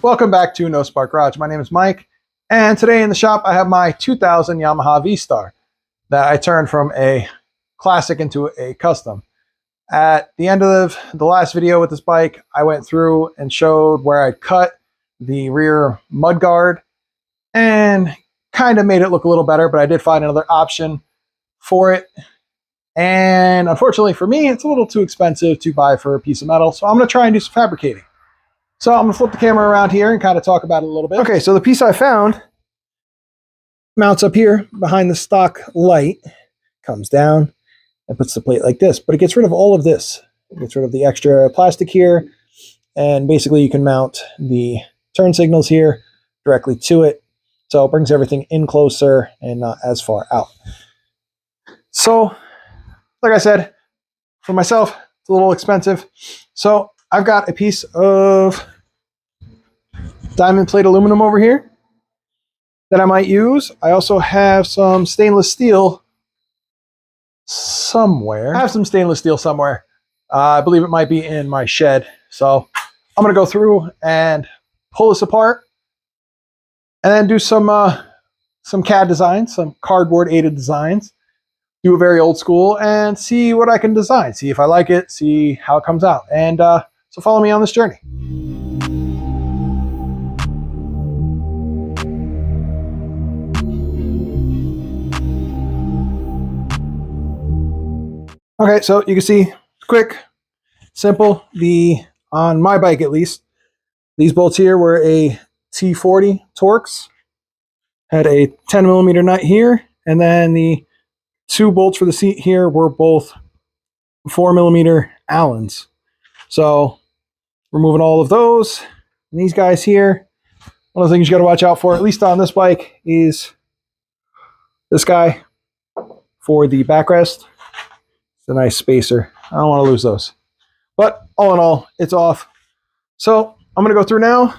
Welcome back to No Spark Garage. My name is Mike, and today in the shop I have my 2000 Yamaha V-Star that I turned from a classic into a custom. At the end of the last video with this bike, I went through and showed where I cut the rear mudguard and kind of made it look a little better, but I did find another option for it. And unfortunately for me, it's a little too expensive to buy for a piece of metal, so I'm going to try and do some fabricating. So I'm going to flip the camera around here and kind of talk about it a little bit. Okay, so the piece I found mounts up here behind the stock light, comes down and puts the plate like this, but it gets rid of all of this. It gets rid of the extra plastic here, and basically you can mount the turn signals here directly to it. So it brings everything in closer and not as far out. So, like I said, for myself, it's a little expensive. So I've got a piece of diamond plate aluminum over here that I might use. I also have some stainless steel somewhere. I have some stainless steel somewhere. I believe it might be in my shed. So I'm going to go through and pull this apart and then do some CAD designs, some cardboard aided designs. Do a very old school and see what I can design. See if I like it, see how it comes out. And so follow me on this journey. Okay, so you can see, quick, simple. On my bike at least, these bolts here were a T40 Torx. Had a 10mm nut here, and then the two bolts for the seat here were both 4mm Allens. So removing all of those. And these guys here, one of the things you got to watch out for, at least on this bike, is this guy for the backrest. It's a nice spacer. I don't want to lose those. But all in all, it's off. So I'm going to go through now,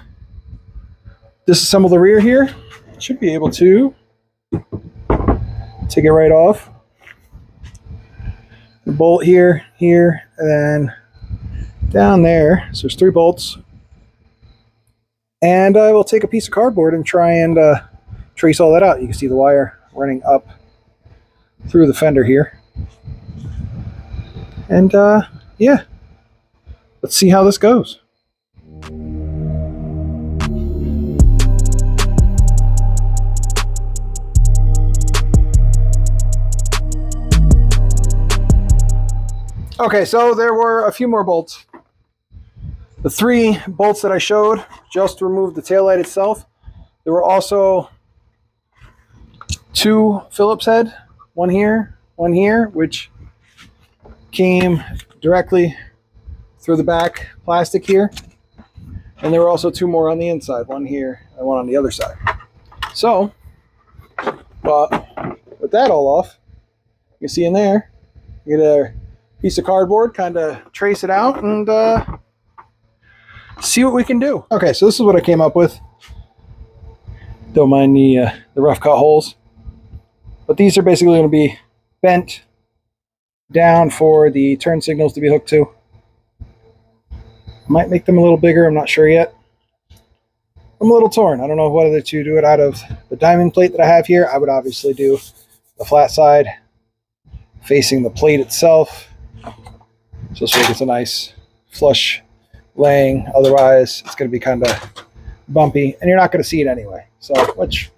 disassemble the rear here. Should be able to take it right off. The bolt here, and then down there. So there's 3 bolts. And I will take a piece of cardboard and try and trace all that out. You can see the wire running up through the fender here. And yeah, let's see how this goes. Okay, so there were a few more bolts. The 3 bolts that I showed just removed the taillight itself. There were also 2 Phillips head, one here, which came directly through the back plastic here. And there were also 2 more on the inside, one here and one on the other side. So, with that all off, you see in there, you get a piece of cardboard, kind of trace it out and see what we can do. Okay, so this is what I came up with. Don't mind the rough cut holes. But these are basically going to be bent down for the turn signals to be hooked to. Might make them a little bigger, I'm not sure yet. I'm a little torn. I don't know whether to do it out of the diamond plate that I have here. I would obviously do the flat side facing the plate itself, just so it gets a nice flush laying. Otherwise, it's going to be kind of bumpy, and you're not going to see it anyway. So,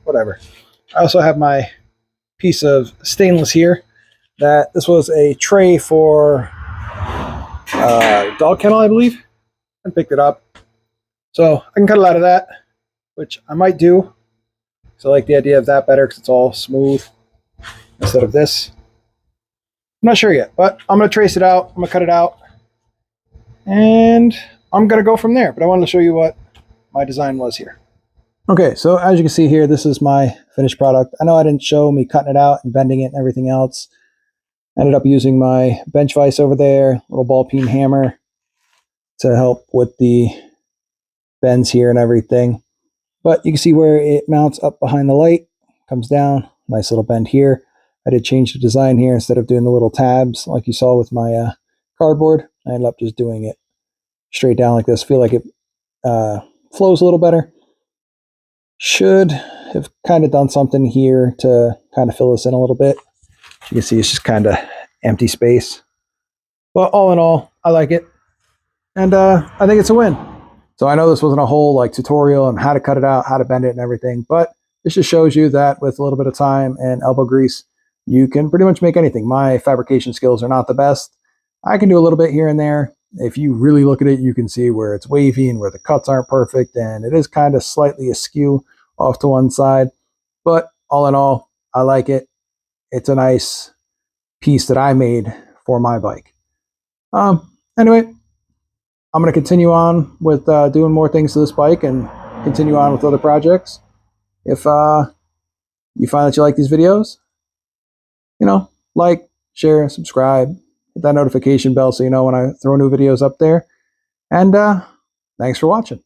whatever. I also have my piece of stainless here. This was a tray for dog kennel, I believe. I picked it up. So I can cut a lot of that, which I might do. So I like the idea of that better because it's all smooth instead of this. I'm not sure yet, but I'm going to trace it out. I'm going to cut it out. And I'm going to go from there. But I wanted to show you what my design was here. Okay, so as you can see here, this is my finished product. I know I didn't show me cutting it out and bending it and everything else. Ended up using my bench vise over there, little ball peen hammer to help with the bends here and everything. But you can see where it mounts up behind the light, comes down, nice little bend here. I did change the design here. Instead of doing the little tabs like you saw with my cardboard, I ended up just doing it straight down like this. I feel like it flows a little better. Should have kind of done something here to kind of fill this in a little bit. You can see it's just kind of empty space. But all in all, I like it. And I think it's a win. So I know this wasn't a whole like tutorial on how to cut it out, how to bend it and everything, but this just shows you that with a little bit of time and elbow grease, you can pretty much make anything. My fabrication skills are not the best. I can do a little bit here and there. If you really look at it, you can see where it's wavy and where the cuts aren't perfect, and it is kind of slightly askew off to one side. But all in all, I like it. It's a nice piece that I made for my bike. Anyway, I'm going to continue on with doing more things to this bike and continue on with other projects. If you find that you like these videos, like, share, subscribe, hit that notification bell so you know when I throw new videos up there. And thanks for watching.